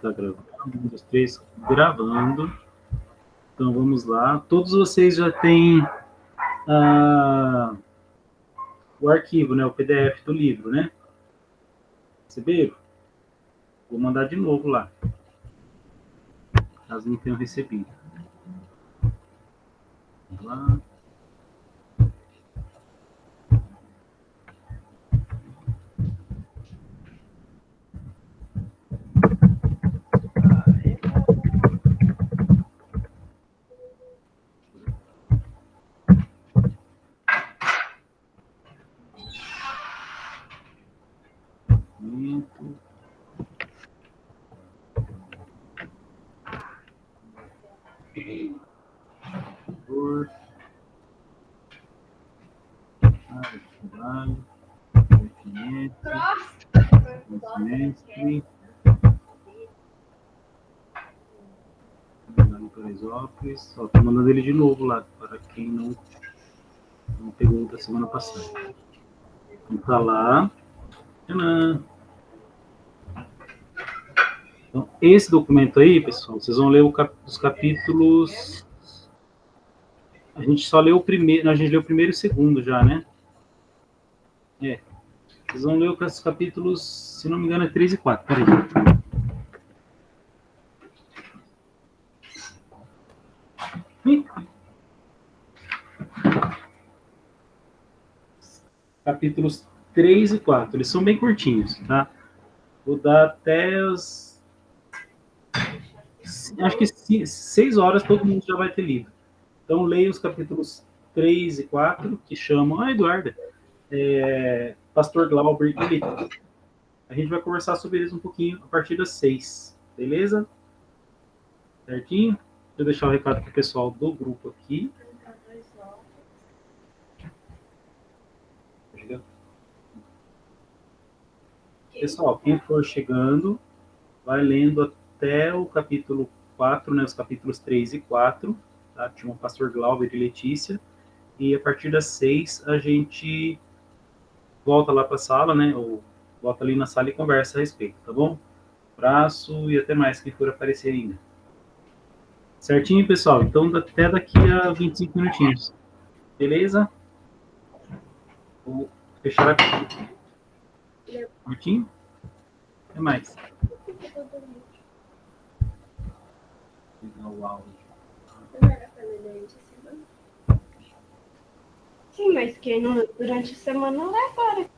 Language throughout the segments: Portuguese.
Está gravando. 1, 2, 3, gravando. Então vamos lá. Todos vocês já têm o arquivo, né? O PDF do livro, né? Receberam? Vou mandar de novo lá, caso não tenham recebido. Vamos lá. Trabalho, semestre, Paraisópolis. Ó, tô mandando ele de novo lá, para quem não pegou da semana passada. Então tá lá. Tcharam! Então, esse documento aí, pessoal, vocês vão ler os capítulos. A gente só leu o primeiro, a gente leu o primeiro e o segundo já, né? É. Vocês vão ler os capítulos, se não me engano, é 3 e 4. Peraí. Capítulos 3 e 4. Eles são bem curtinhos, tá? Vou dar até os. Acho que 6 horas todo mundo já vai ter lido. Então, leia os capítulos 3 e 4, que chamam. Ah, Eduarda. Pastor Glauber e Letícia. A gente vai conversar sobre eles um pouquinho a partir das 6. Beleza? Certinho? Deixa eu deixar o recado pro pessoal do grupo aqui. Pessoal, quem for chegando, vai lendo até o capítulo 4, né, os capítulos 3 e 4, tá? Tinha o pastor Glauber e Letícia, e a partir das 6 a gente volta lá para a sala, né, ou volta ali na sala e conversa a respeito, tá bom? Abraço e até mais, quem for aparecer ainda. Certinho, pessoal? Então, até daqui a 25 minutinhos. Beleza? Vou fechar aqui. Curtinho? Até mais. O áudio. Sim, mas quem não, durante a semana não vai para.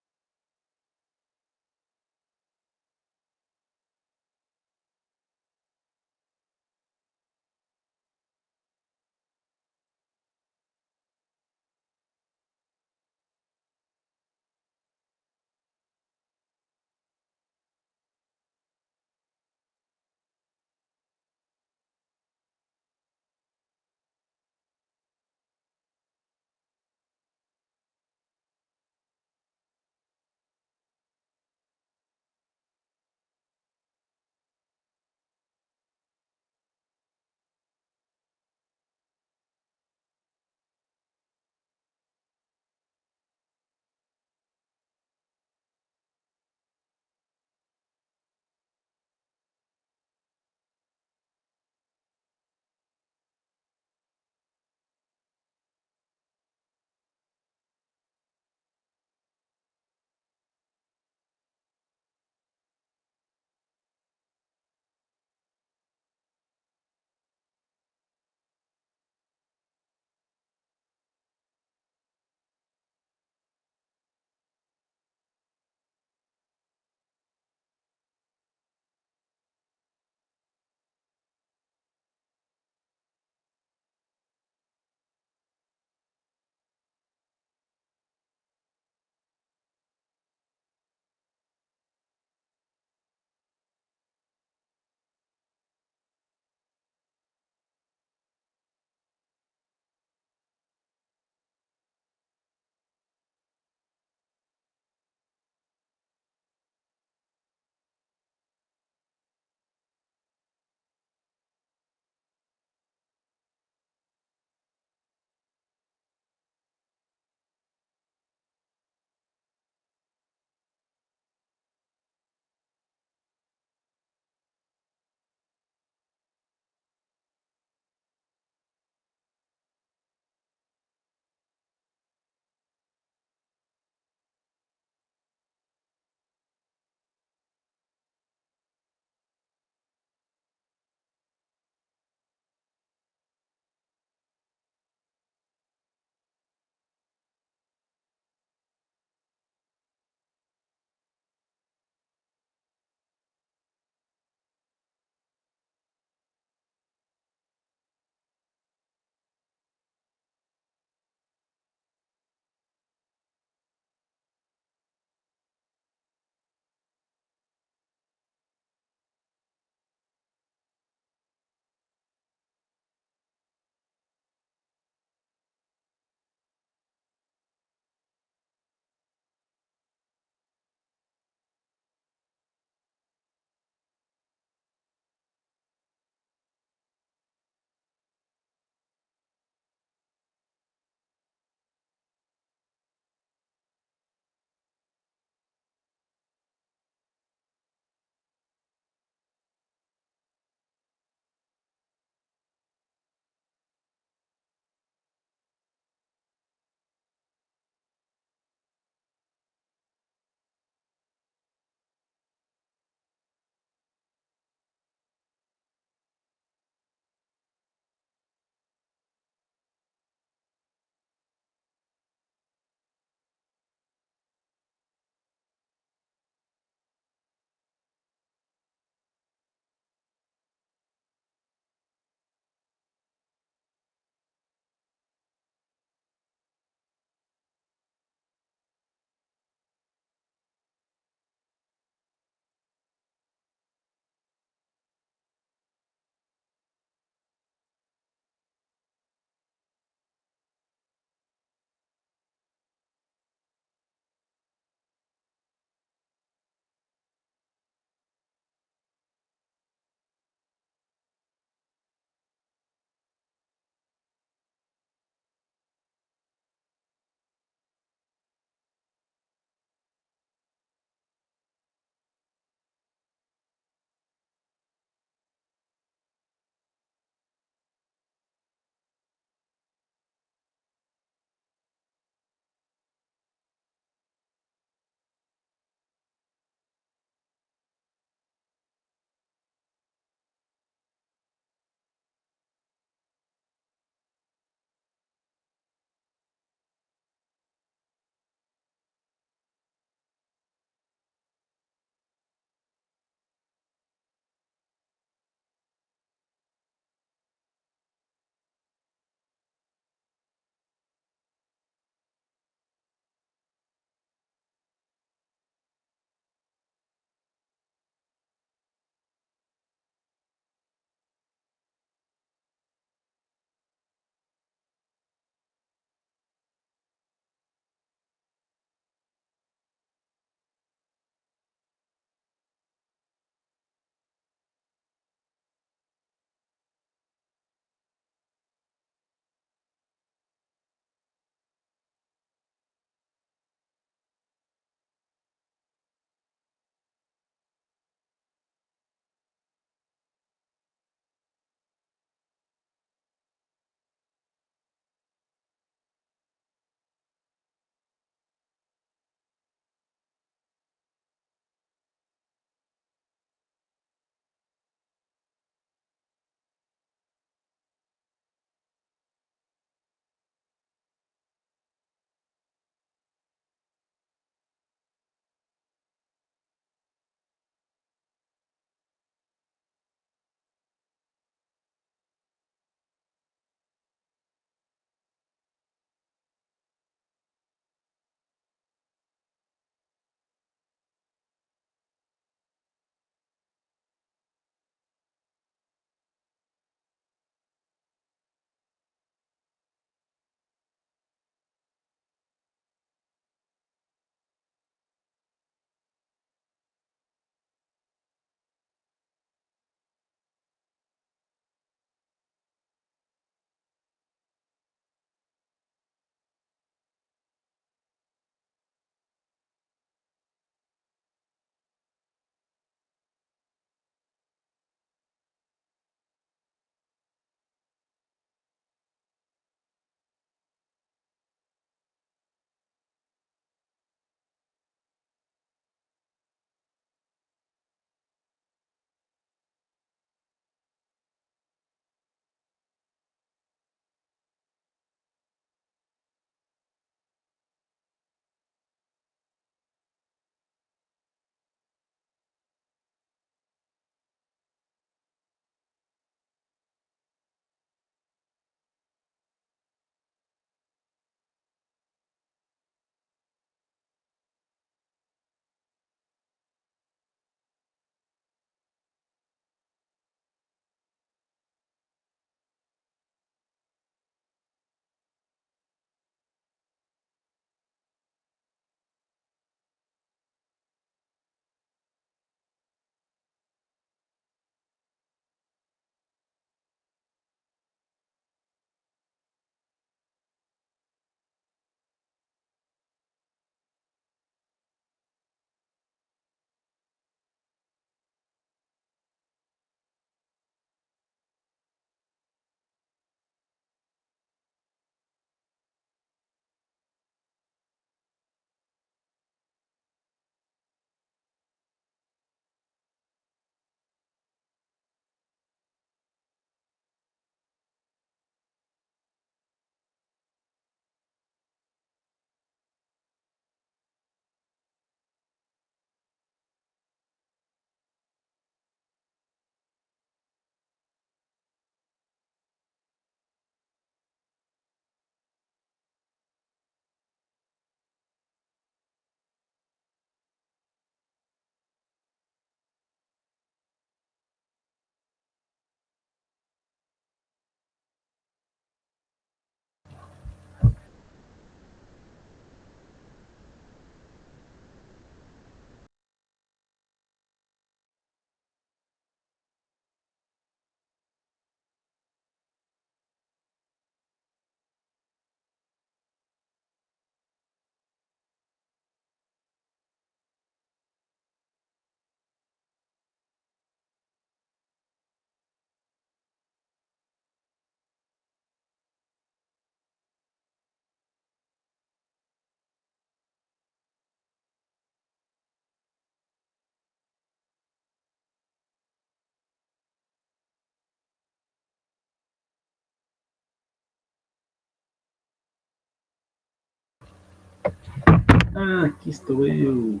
Ah, aqui estou eu.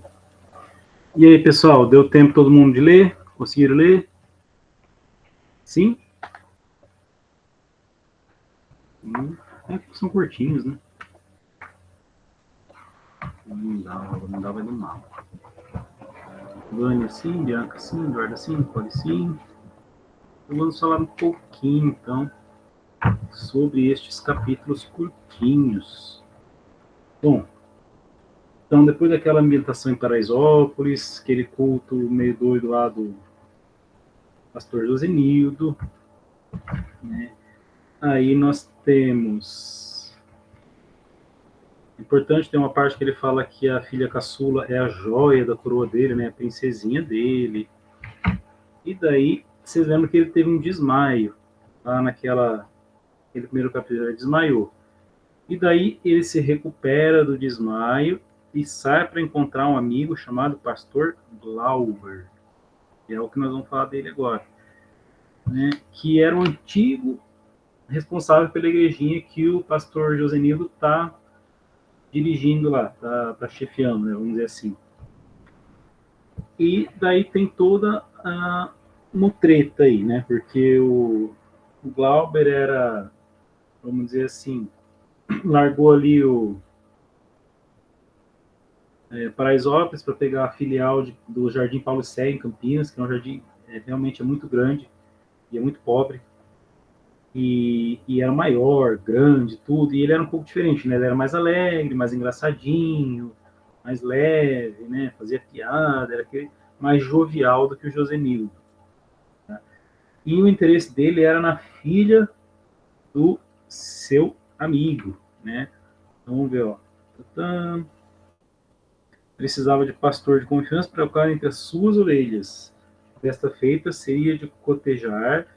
E aí, pessoal, deu tempo todo mundo de ler? Conseguiram ler? Sim? É que são curtinhos, né? Não dá, vai do mal. Vânia sim, Bianca sim, Eduardo sim, Poli sim. Então, vamos falar um pouquinho, então, sobre estes capítulos curtinhos. Bom, então, depois daquela ambientação em Paraisópolis, aquele culto meio doido lá do pastor Josenildo, né? Aí nós temos... É importante, tem uma parte que ele fala que a filha caçula é a joia da coroa dele, né? A princesinha dele. E daí, vocês lembram que ele teve um desmaio, lá naquele primeiro capítulo, ele desmaiou. E daí ele se recupera do desmaio e sai para encontrar um amigo chamado Pastor Glauber, que é o que nós vamos falar dele agora, né? Que era um antigo responsável pela igrejinha que o pastor Josenildo está dirigindo lá, tá chefiando, né, vamos dizer assim. E daí tem toda a mutreta aí, né? Porque o Glauber era, vamos dizer assim, largou ali o Paraisópolis para pegar a filial do Jardim Paulo Sé, em Campinas, que é um jardim realmente é muito grande e é muito pobre. E era maior, grande, tudo. E ele era um pouco diferente, né? Ele era mais alegre, mais engraçadinho, mais leve, né? Fazia piada, era aquele mais jovial do que o Josenildo. Tá? E o interesse dele era na filha do seu amigo, né? Então, vamos ver, ó. Precisava de pastor de confiança para colocar entre as suas orelhas. Desta feita seria de cotejar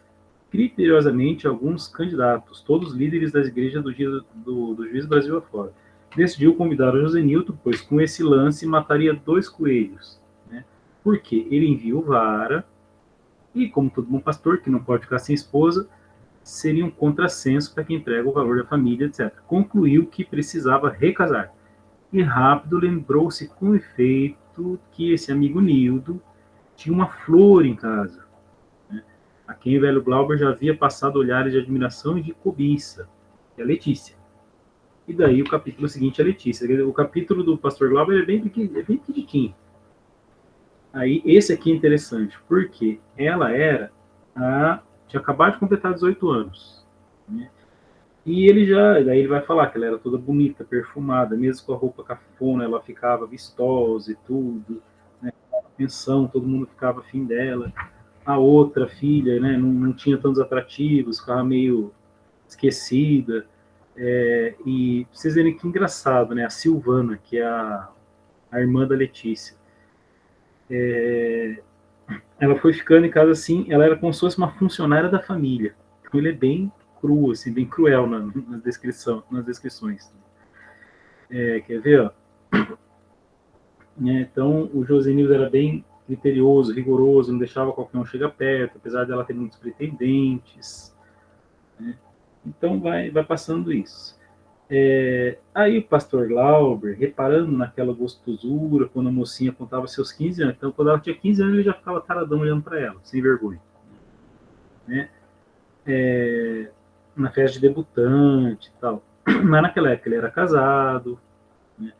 criteriosamente alguns candidatos, todos líderes das igrejas do Juiz Brasil afora. Decidiu convidar o José Nilton, pois com esse lance mataria 2 coelhos. Né? Porque ele envia o vara, e como todo bom pastor, que não pode ficar sem esposa, seria um contrassenso para quem entrega o valor da família, etc. Concluiu que precisava recasar. E rápido lembrou-se com efeito que esse amigo Nildo tinha uma flor em casa, né, a quem o velho Glauber já havia passado olhares de admiração e de cobiça, que é a Letícia. E daí o capítulo seguinte é a Letícia. O capítulo do pastor Glauber é bem pequenininho. Aí esse aqui é interessante, porque ela tinha acabado de completar 18 anos. Né? E daí ele vai falar que ela era toda bonita, perfumada, mesmo com a roupa cafona, ela ficava vistosa e tudo, né? Atenção, todo mundo ficava afim dela. A outra filha, né, não tinha tantos atrativos, ficava meio esquecida. E vocês verem que engraçado, né? A Silvana, que é a irmã da Letícia, ela foi ficando em casa assim, ela era como se fosse uma funcionária da família. Então ele é bem cru, assim, bem cruel nas descrições. Quer ver, ó? Então o Josenildo era bem criterioso, rigoroso, não deixava qualquer um chegar perto, apesar dela ter muitos pretendentes. Né? Então vai passando isso. Aí o pastor Glauber, reparando naquela gostosura, quando a mocinha contava seus 15 anos, então quando ela tinha 15 anos ele já ficava taradão olhando para ela, sem vergonha. Né? Na festa de debutante e tal. Mas naquela época ele era casado. Né?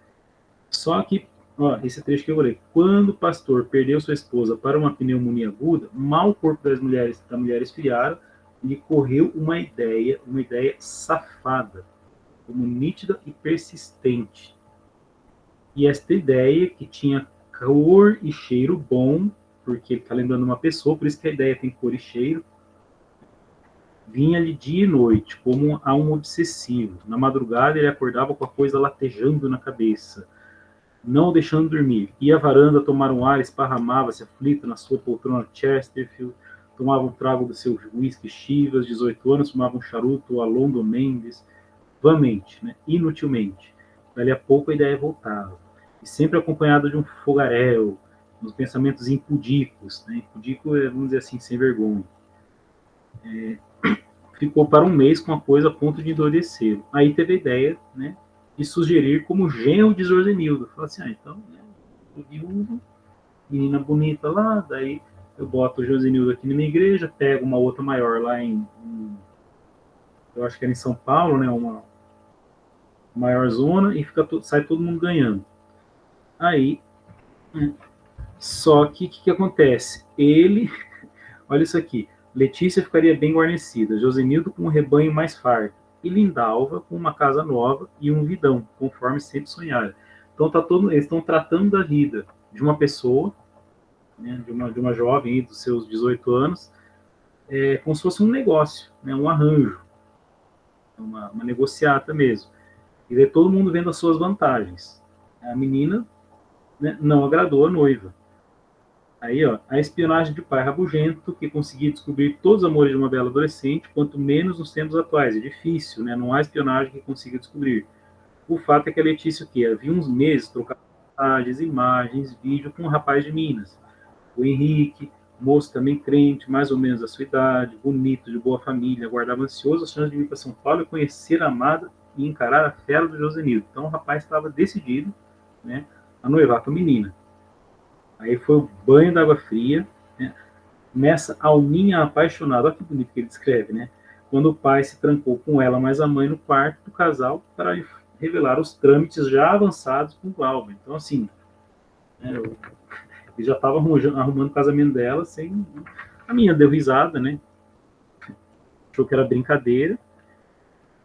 Só que, ó, esse trecho que eu falei, quando o pastor perdeu sua esposa para uma pneumonia aguda, mal o corpo da mulher esfriaram, lhe correu uma ideia safada, como nítida e persistente. E esta ideia, que tinha cor e cheiro bom, porque ele está lembrando uma pessoa, por isso que a ideia tem cor e cheiro, vinha-lhe dia e noite, como a um obsessivo. Na madrugada ele acordava com a coisa latejando na cabeça, não o deixando dormir. Ia à varanda tomar um ar, esparramava-se aflito na sua poltrona Chesterfield, tomava um trago do seu whisky Chivas, 18 anos, fumava um charuto Alondo Mendes, vamente, né? Inutilmente. Dali a pouco a ideia voltava. E sempre acompanhado de um fogaréu, uns pensamentos impudicos. Né? Impudico é, vamos dizer assim, sem vergonha. Ficou para um mês com a coisa a ponto de endoidecer. Aí teve a ideia, né, e sugerir como genro de Josenildo. Fala assim, então, né, o viúvo, menina bonita lá, daí eu boto o Josenildo aqui na minha igreja, pego uma outra maior lá eu acho que era em São Paulo, né, uma maior zona, e sai todo mundo ganhando. Aí, só que o que acontece? Olha isso aqui, Letícia ficaria bem guarnecida, Josenildo com um rebanho mais farto, e Lindalva com uma casa nova e um vidão, conforme sempre sonhara. Então eles estão tratando da vida de uma pessoa, né, de uma jovem dos seus 18 anos, como se fosse um negócio, né, um arranjo, uma negociata mesmo. E daí todo mundo vendo as suas vantagens. A menina, né, não agradou a noiva. Aí, ó, a espionagem de pai rabugento, que conseguia descobrir todos os amores de uma bela adolescente, quanto menos nos tempos atuais. É difícil, né? Não há espionagem que consiga descobrir. O fato é que a Letícia, o quê? Havia uns meses trocava mensagens, imagens, vídeo com um rapaz de Minas. O Henrique, moço também crente, mais ou menos da sua idade, bonito, de boa família, aguardava ansioso a chance de vir para São Paulo e conhecer a amada e encarar a fera do Josenildo. Então o rapaz estava decidido, né, a noivar com a menina. Aí foi o banho d'água fria, né, nessa alminha apaixonada. Olha que bonito que ele descreve, né? Quando o pai se trancou com ela mais a mãe no quarto do casal para revelar os trâmites já avançados com o Glauber. Então, assim, né, ele já estava arrumando o casamento dela sem. A menina deu risada, né? Achou que era brincadeira.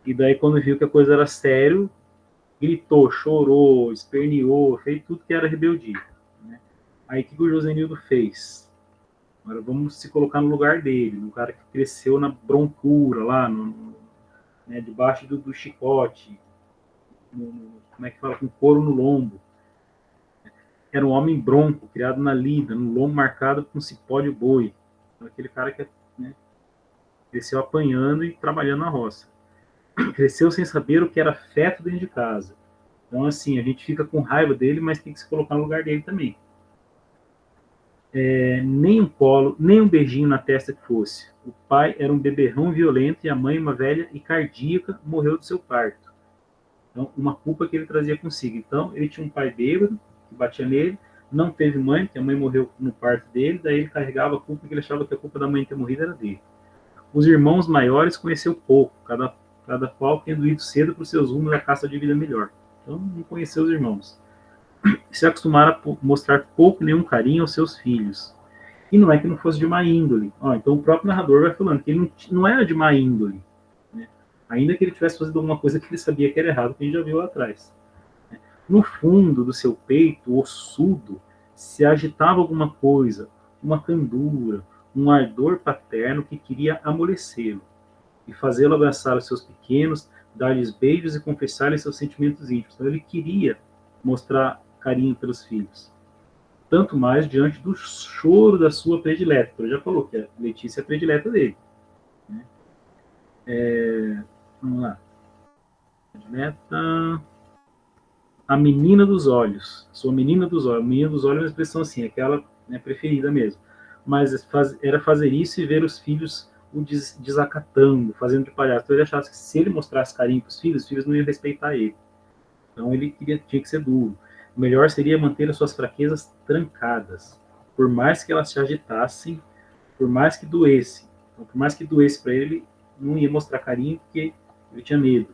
E daí, quando viu que a coisa era sério, gritou, chorou, esperneou, fez tudo que era rebeldia. Né? Aí, o que o Josenildo fez? Agora vamos se colocar no lugar dele, um cara que cresceu na broncura, lá, né, debaixo do chicote, como é que fala, com couro no lombo. Era um homem bronco, criado na lida, no lombo marcado com cipó de boi. Então, aquele cara que, né, cresceu apanhando e trabalhando na roça. Cresceu sem saber o que era feto dentro de casa. Então, assim, a gente fica com raiva dele, mas tem que se colocar no lugar dele também. Nem um colo, nem um beijinho na testa que fosse. O pai era um beberrão violento e a mãe, uma velha e cardíaca, morreu do seu parto. Então, uma culpa que ele trazia consigo. Então, ele tinha um pai bêbado, que batia nele, não teve mãe, porque a mãe morreu no parto dele, daí ele carregava a culpa, porque ele achava que a culpa da mãe ter morrido era dele. Os irmãos maiores conheceu pouco, cada qual tendo ido cedo para os seus rumos da caça de vida melhor. Então, não conheceu os irmãos. Se acostumaram a mostrar pouco nenhum carinho aos seus filhos. E não é que não fosse de má índole. Então o próprio narrador vai falando que ele não era de má índole. Né? Ainda que ele tivesse fazendo alguma coisa que ele sabia que era errado, que a gente já viu lá atrás. No fundo do seu peito, ossudo, se agitava alguma coisa, uma candura, um ardor paterno que queria amolecê-lo e fazê-lo abraçar os seus pequenos, dar-lhes beijos e confessar-lhes seus sentimentos íntimos. Então ele queria mostrar carinho pelos filhos. Tanto mais diante do choro da sua predileta. Ele já falou que a Letícia é a predileta dele. Né? Vamos lá. Predileta. A menina dos olhos. Sua menina dos olhos. Menina dos olhos é uma expressão assim, aquela, né, preferida mesmo. Mas era fazer isso e ver os filhos o desacatando, fazendo de palhaço. Então ele achava que se ele mostrasse carinho para os filhos não iam respeitar ele. Então ele tinha que ser duro. O melhor seria manter as suas fraquezas trancadas, por mais que elas se agitassem, por mais que doesse. Então, por mais que doesse para ele, não ia mostrar carinho porque ele tinha medo.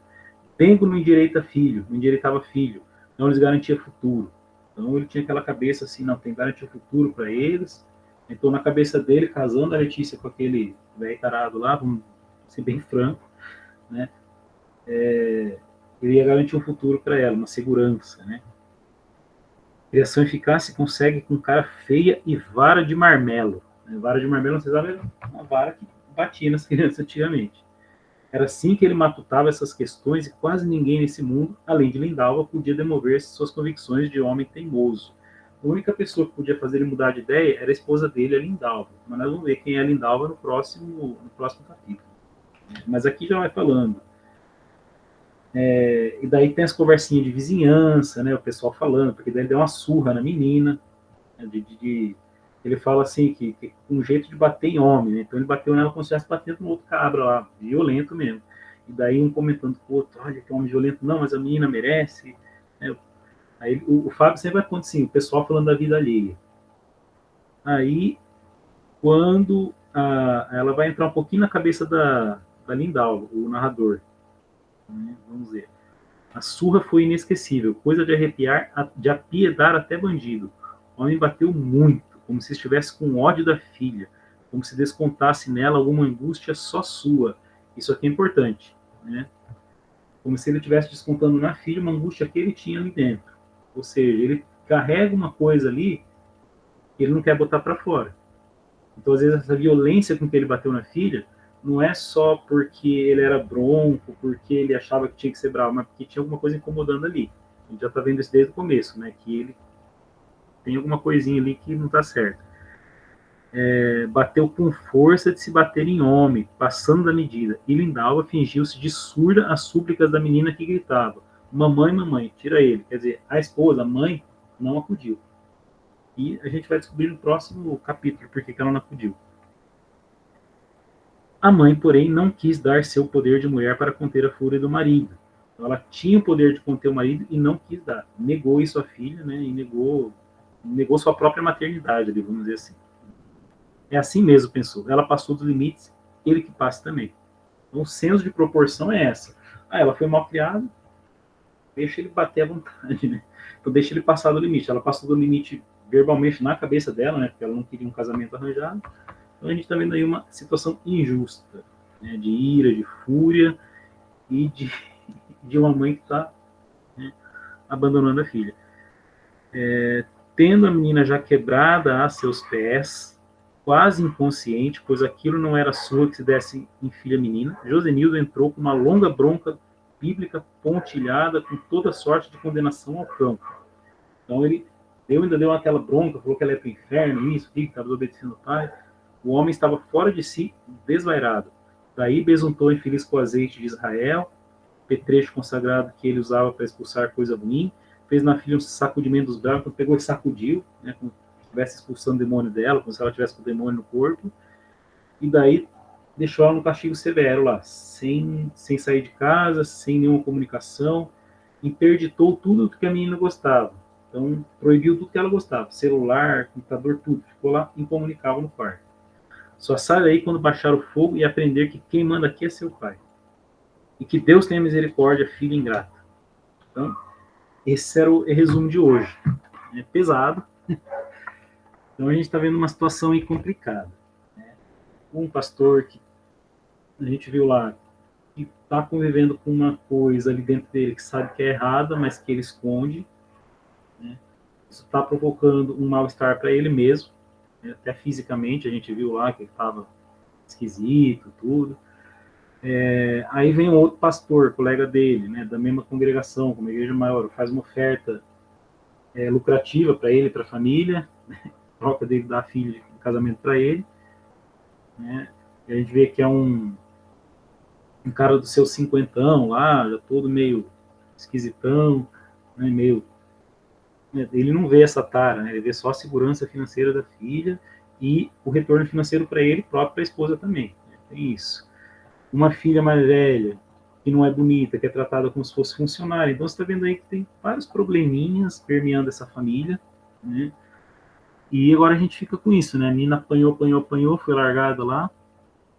Tempo não endireita filho, não endireitava filho, não lhes garantia futuro. Então ele tinha aquela cabeça assim, não, tem que garantir o futuro para eles. Então na cabeça dele, casando a Letícia com aquele velho tarado lá, vamos ser bem franco, né? Ele ia garantir um futuro para ela, uma segurança, né? Criação eficaz se consegue com cara feia e vara de marmelo. Vara de marmelo, vocês sabem, era uma vara que batia nas crianças antigamente. Era assim que ele matutava essas questões e quase ninguém nesse mundo, além de Lindalva, podia demover suas convicções de homem teimoso. A única pessoa que podia fazer ele mudar de ideia era a esposa dele, a Lindalva. Mas nós vamos ver quem é a Lindalva no próximo capítulo. Mas aqui já vai falando. E daí tem as conversinhas de vizinhança, né, o pessoal falando, porque daí ele deu uma surra na menina, né, ele fala assim, que um jeito de bater em homem, né, então ele bateu nela como se estivesse batendo no outro cabra lá, violento mesmo. E daí um comentando com o outro, olha, que homem violento. Não, mas a menina merece. Né? Aí o Fábio sempre vai contar assim, o pessoal falando da vida alheia. Aí, quando ela vai entrar um pouquinho na cabeça da Lindau, o narrador, né? Vamos ver. A surra foi inesquecível, coisa de arrepiar, de apiedar até bandido. O homem bateu muito, como se estivesse com ódio da filha, como se descontasse nela alguma angústia só sua. Isso aqui é importante, né? Como se ele estivesse descontando na filha uma angústia que ele tinha ali dentro. Ou seja, ele carrega uma coisa ali que ele não quer botar para fora. Então, às vezes, essa violência com que ele bateu na filha não é só porque ele era bronco, porque ele achava que tinha que ser bravo, mas porque tinha alguma coisa incomodando ali. A gente já está vendo isso desde o começo, né? Que ele tem alguma coisinha ali que não está certo. Bateu com força de se bater em homem, passando da medida. E Lindalva fingiu-se de surda às súplicas da menina que gritava: mamãe, mamãe, tira ele. Quer dizer, a esposa, a mãe, não acudiu. E a gente vai descobrir no próximo capítulo por que ela não acudiu. A mãe, porém, não quis dar seu poder de mulher para conter a fúria do marido. Então, ela tinha o poder de conter o marido e não quis dar. Negou isso à filha, né? E negou sua própria maternidade, vamos dizer assim. É assim mesmo, pensou. Ela passou dos limites, ele que passa também. Então, o senso de proporção é essa. Ela foi mal criada, deixa ele bater à vontade, né? Então, deixa ele passar do limite. Ela passou do limite verbalmente na cabeça dela, né? Porque ela não queria um casamento arranjado. Então, a gente está vendo aí uma situação injusta, né? De ira, de fúria e de uma mãe que está, né, abandonando a filha. Tendo a menina já quebrada a seus pés, quase inconsciente, pois aquilo não era sua que se desse em filha menina, Josenildo entrou com uma longa bronca bíblica pontilhada com toda sorte de condenação ao campo. Então ele ainda deu aquela bronca, falou que ela ia para o inferno, isso, que estava desobedecendo o pai. O homem estava fora de si, desvairado. Daí besuntou infeliz com o azeite de Israel, petrecho consagrado que ele usava para expulsar coisa ruim, fez na filha um sacudimento dos braços, pegou e sacudiu, né, como se estivesse expulsando o demônio dela, como se ela tivesse com o demônio no corpo, e daí deixou ela no castigo severo lá, sem sair de casa, sem nenhuma comunicação, interditou tudo que a menina gostava. Então, proibiu tudo que ela gostava, celular, computador, tudo. Ficou lá incomunicável no quarto. Só sai daí quando baixar o fogo e aprender que quem manda aqui é seu pai. E que Deus tenha misericórdia, filha ingrata. Então, esse era o resumo de hoje. É pesado. Então, a gente está vendo uma situação aí complicada. Né? Um pastor que a gente viu lá, que está convivendo com uma coisa ali dentro dele que sabe que é errada, mas que ele esconde. Né? Isso está provocando um mal-estar para ele mesmo. Né? Até fisicamente, a gente viu lá que ele estava esquisito, tudo. Aí vem um outro pastor, colega dele, né, da mesma congregação, como a igreja maior, faz uma oferta lucrativa para ele, para a família, né, troca dele da filha de casamento para ele, né, e a gente vê que é um cara do seu cinquentão lá, já todo meio esquisitão, né, meio, né, ele não vê essa tara, né, ele vê só a segurança financeira da filha e o retorno financeiro para ele próprio, para a esposa também, né, tem isso. Uma filha mais velha, que não é bonita, que é tratada como se fosse funcionária. Então você está vendo aí que tem vários probleminhas permeando essa família, né? E agora a gente fica com isso, né? A menina apanhou, foi largada lá.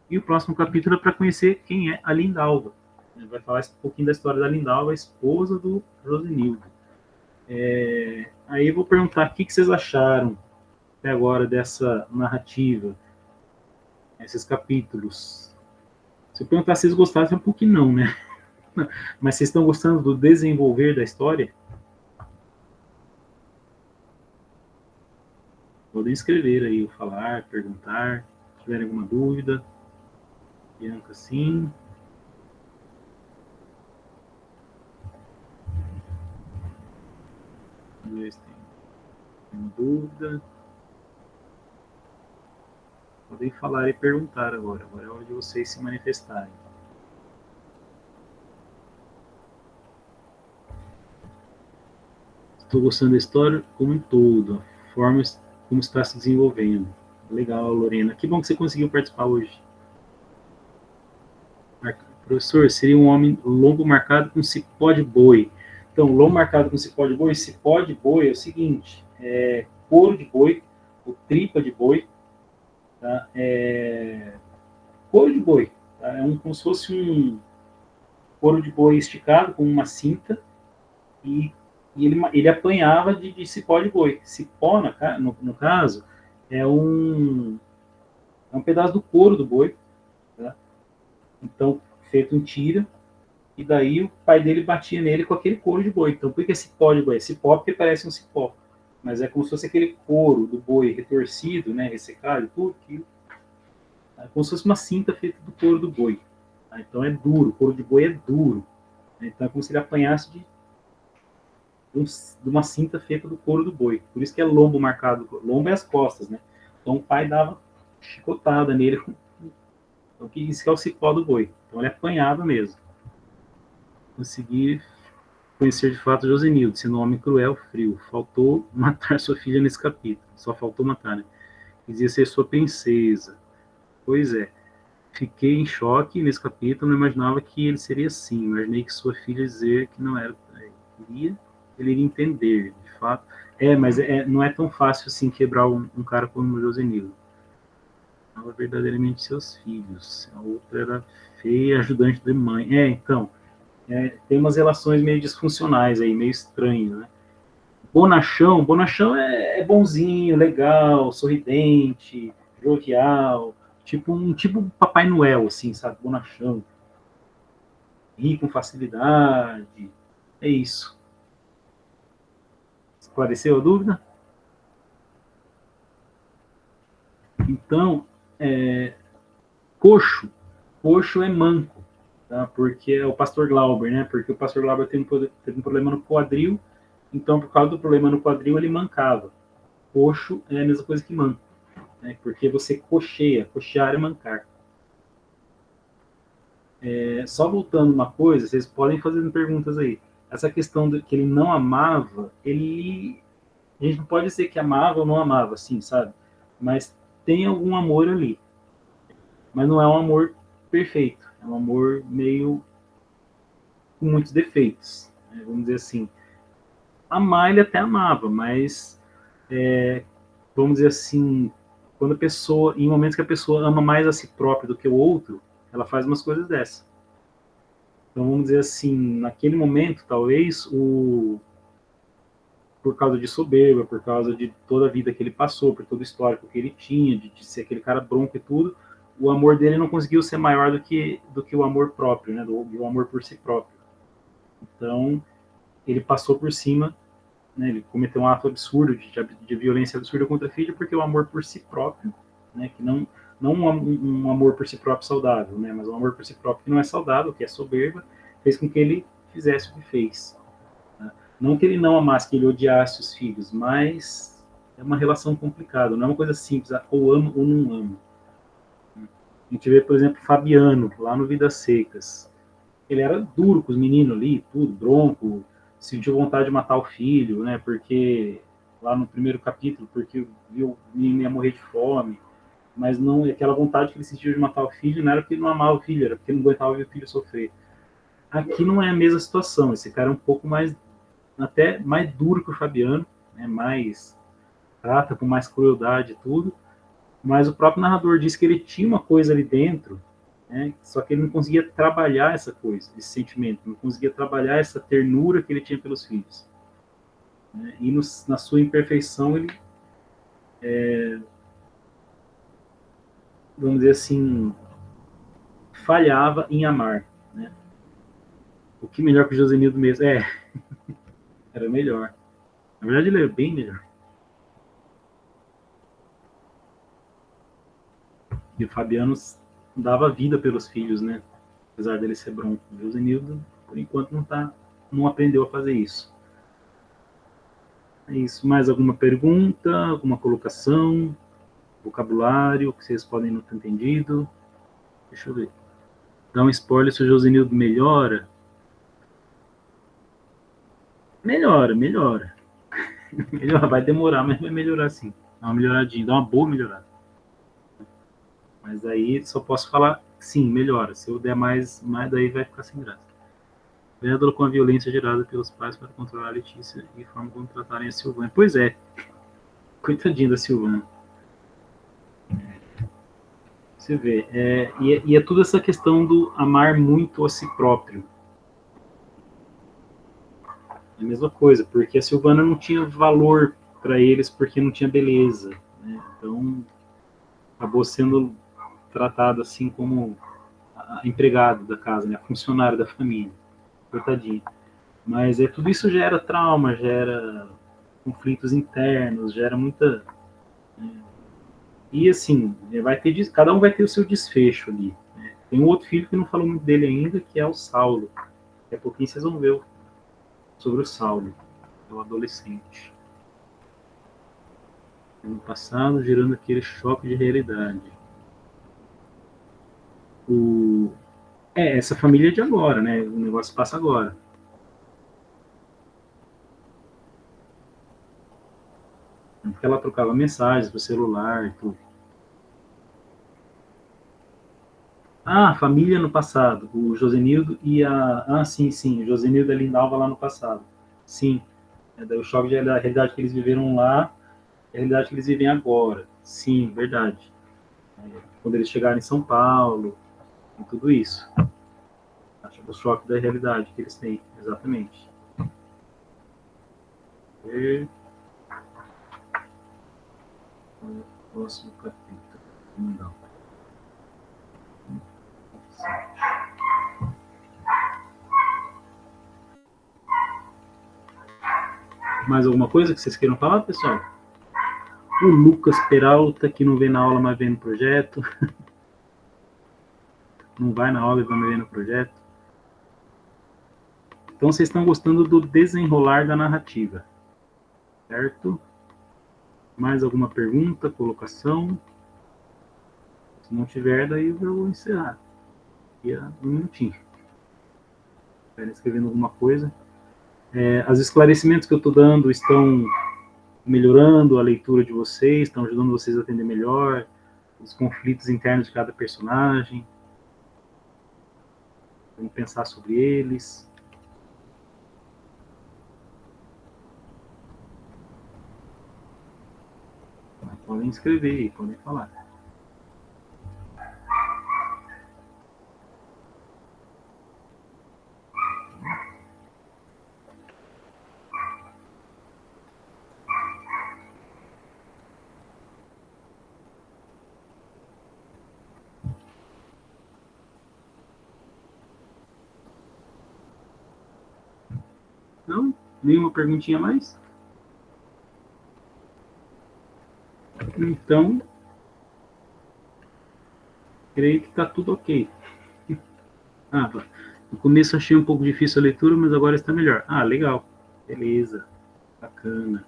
E o próximo capítulo é para conhecer quem é a Lindalva. Vai falar um pouquinho da história da Lindalva, a esposa do Josenildo. Aí eu vou perguntar o que vocês acharam até agora dessa narrativa, esses capítulos. Se eu perguntar se vocês gostaram, é um pouquinho não, né? Mas vocês estão gostando do desenvolver da história? Podem escrever aí, ou falar, perguntar, se tiverem alguma dúvida. Bianca, sim. Talvez tenha dúvida. Podem falar e perguntar agora. Agora é hora de vocês se manifestarem. Estou gostando da história como um todo, a forma como está se desenvolvendo. Legal, Lorena. Que bom que você conseguiu participar hoje. Professor, seria um homem lombo marcado com cipó de boi. Então, lombo marcado com cipó de boi é o seguinte, couro de boi, ou tripa de boi, tá? Couro de boi, tá? Como se fosse um couro de boi esticado com uma cinta e ele apanhava de cipó de boi. Cipó, no caso, é um pedaço do couro do boi, tá? Então, feito em tira, e daí o pai dele batia nele com aquele couro de boi. Então, por que cipó de boi? É cipó porque parece um cipó, mas é como se fosse aquele couro do boi retorcido, né, ressecado, tudo aquilo. É como se fosse uma cinta feita do couro do boi. Tá? Então é duro, o couro de boi é duro. Né? Então é como se ele apanhasse de uma cinta feita do couro do boi. Por isso que é lombo marcado. Lombo é as costas, né? Então o pai dava chicotada nele. Então isso que é o cipó do boi. Então ele apanhava mesmo. Consegui conhecer de fato Josenildo, sendo um homem cruel, frio. Faltou matar sua filha nesse capítulo. Só faltou matar, né? Dizia ser sua princesa. Pois é. Fiquei em choque nesse capítulo, não imaginava que ele seria assim. Imaginei que sua filha dizer que não era. Ele iria entender, de fato. Mas não é tão fácil assim quebrar um cara como o Josenildo. Amava verdadeiramente seus filhos. A outra era feia, ajudante de mãe. Então, tem umas relações meio disfuncionais aí, meio estranhas, né? Bonachão é bonzinho, legal, sorridente, jovial, tipo Papai Noel, assim, sabe? Bonachão. Ri com facilidade. É isso. Esclareceu a dúvida? Então, coxo é manco, tá? Porque é o pastor Glauber, né? Porque o pastor Glauber teve um problema no quadril, então por causa do problema no quadril ele mancava. Coxo é a mesma coisa que manco, né? Porque você coxear é mancar. Só voltando uma coisa, vocês podem fazer perguntas aí. Essa questão de que ele não amava, a gente não pode dizer que amava ou não amava, assim, sabe? Mas tem algum amor ali. Mas não é um amor perfeito. É um amor meio com muitos defeitos, né? Vamos dizer assim. Amar ele até amava, mas vamos dizer assim, quando a pessoa, em momentos que a pessoa ama mais a si própria do que o outro, ela faz umas coisas dessas. Então vamos dizer assim, naquele momento, talvez por causa de soberba, por causa de toda a vida que ele passou, por todo o histórico que ele tinha, de ser aquele cara bronco e tudo, o amor dele não conseguiu ser maior do que o amor próprio, né? Do amor por si próprio. Então, ele passou por cima, né? Ele cometeu um ato absurdo de violência absurda contra a filha, porque o amor por si próprio, né? Que não um amor por si próprio saudável, né? Mas um amor por si próprio que não é saudável, que é soberba, fez com que ele fizesse o que fez. Né? Não que ele não amasse, que ele odiasse os filhos, mas é uma relação complicada, não é uma coisa simples, ou ama ou não ama. A gente vê, por exemplo, Fabiano, lá no Vidas Secas. Ele era duro com os meninos ali, tudo, bronco, sentiu vontade de matar o filho, né? Porque, lá no primeiro capítulo, porque viu o menino ia morrer de fome. Mas não, aquela vontade que ele sentiu de matar o filho não era porque ele não amava o filho, era porque ele não aguentava ver o filho sofrer. Aqui não é a mesma situação, esse cara é um pouco mais, até mais duro que o Fabiano, né? Mais, trata com mais crueldade e tudo. Mas o próprio narrador disse que ele tinha uma coisa ali dentro, né? Só que ele não conseguia trabalhar essa coisa, esse sentimento, não conseguia trabalhar essa ternura que ele tinha pelos filhos. Né? E na sua imperfeição, ele, vamos dizer assim, falhava em amar. Né? O que melhor que o Josenildo mesmo? Era melhor. Na verdade, ele era bem melhor. E o Fabiano dava vida pelos filhos, né? Apesar dele ser bronco. O Josenildo, por enquanto, não aprendeu a fazer isso. É isso. Mais alguma pergunta? Alguma colocação? Vocabulário que vocês podem não ter entendido? Deixa eu ver. Dá um spoiler se o Josenildo melhora. Melhora. Melhora. Vai demorar, mas vai melhorar sim. Dá uma melhoradinha, dá uma boa melhorada. Mas aí só posso falar sim, melhora. Se eu der mais daí vai ficar sem graça. Véndalo com a violência gerada pelos pais para controlar a Letícia e forma como tratarem a Silvana. Pois é, coitadinha da Silvana. Você vê, e é tudo essa questão do amar muito a si próprio. É a mesma coisa, porque a Silvana não tinha valor para eles porque não tinha beleza, né? Então acabou sendo tratada assim como a empregada da casa, né? A funcionária da família, coitadinha. Mas tudo isso gera trauma, gera conflitos internos, gera muita. E assim, cada um vai ter o seu desfecho ali. Né? Tem um outro filho que não falou muito dele ainda, que é o Saulo. Daqui a pouquinho vocês vão ver sobre o Saulo, o adolescente. No passado, gerando aquele choque de realidade. Essa família é de agora, né? O negócio passa agora. Porque ela trocava mensagens pro celular e tudo. Ah, família no passado. O Josenildo e a. Ah, sim. O Josenildo e a Lindalva lá no passado. Sim. Daí o choque da realidade que eles viveram lá e a realidade que eles vivem agora. Sim, verdade. Quando eles chegaram em São Paulo e tudo isso. O choque da realidade que eles têm, exatamente. E... o próximo capítulo. Não. Mais alguma coisa que vocês queiram falar, pessoal? O Lucas Peralta, que não vem na aula, mas vem no projeto. Não vai na aula e vai ver no projeto. Então, vocês estão gostando do desenrolar da narrativa. Certo? Mais alguma pergunta, colocação? Se não tiver, daí eu vou encerrar. Daqui a um minutinho. Estiverem escrevendo alguma coisa. Os esclarecimentos que eu estou dando estão melhorando a leitura de vocês, estão ajudando vocês a entender melhor os conflitos internos de cada personagem. Vamos pensar sobre eles. Podem escrever e podem falar. Não? Nenhuma perguntinha a mais? Então, creio que está tudo ok. No começo achei um pouco difícil a leitura, mas agora está melhor. Legal. Beleza. Bacana.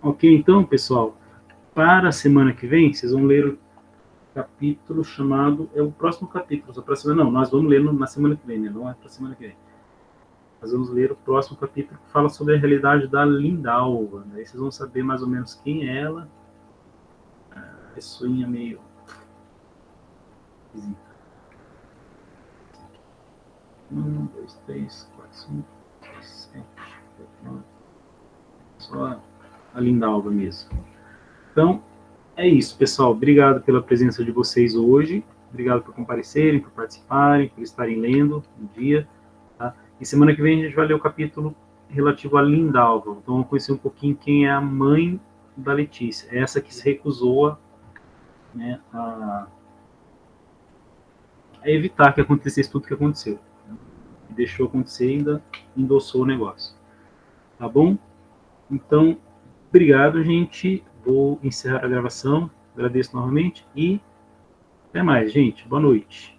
Ok, então, pessoal, para a semana que vem, vocês vão ler o capítulo chamado... É o próximo capítulo. Não, nós vamos ler na semana que vem, né? Não é para a semana que vem. Nós vamos ler o próximo capítulo que fala sobre a realidade da Lindalva. Aí vocês vão saber mais ou menos quem é ela. Pessoinha meio... 1, 2, 3, 4, 5, 6, 7, 8, 9. Só a Lindalva mesmo. Então, é isso, pessoal. Obrigado pela presença de vocês hoje. Obrigado por comparecerem, por participarem, por estarem lendo no dia. Tá? E semana que vem a gente vai ler o capítulo relativo a Lindalva. Então, vamos conhecer um pouquinho quem é a mãe da Letícia. É essa que se recusou a evitar que acontecesse tudo que aconteceu. E deixou acontecer e ainda endossou o negócio. Tá bom? Então, obrigado, gente. Vou encerrar a gravação. Agradeço novamente e até mais, gente. Boa noite.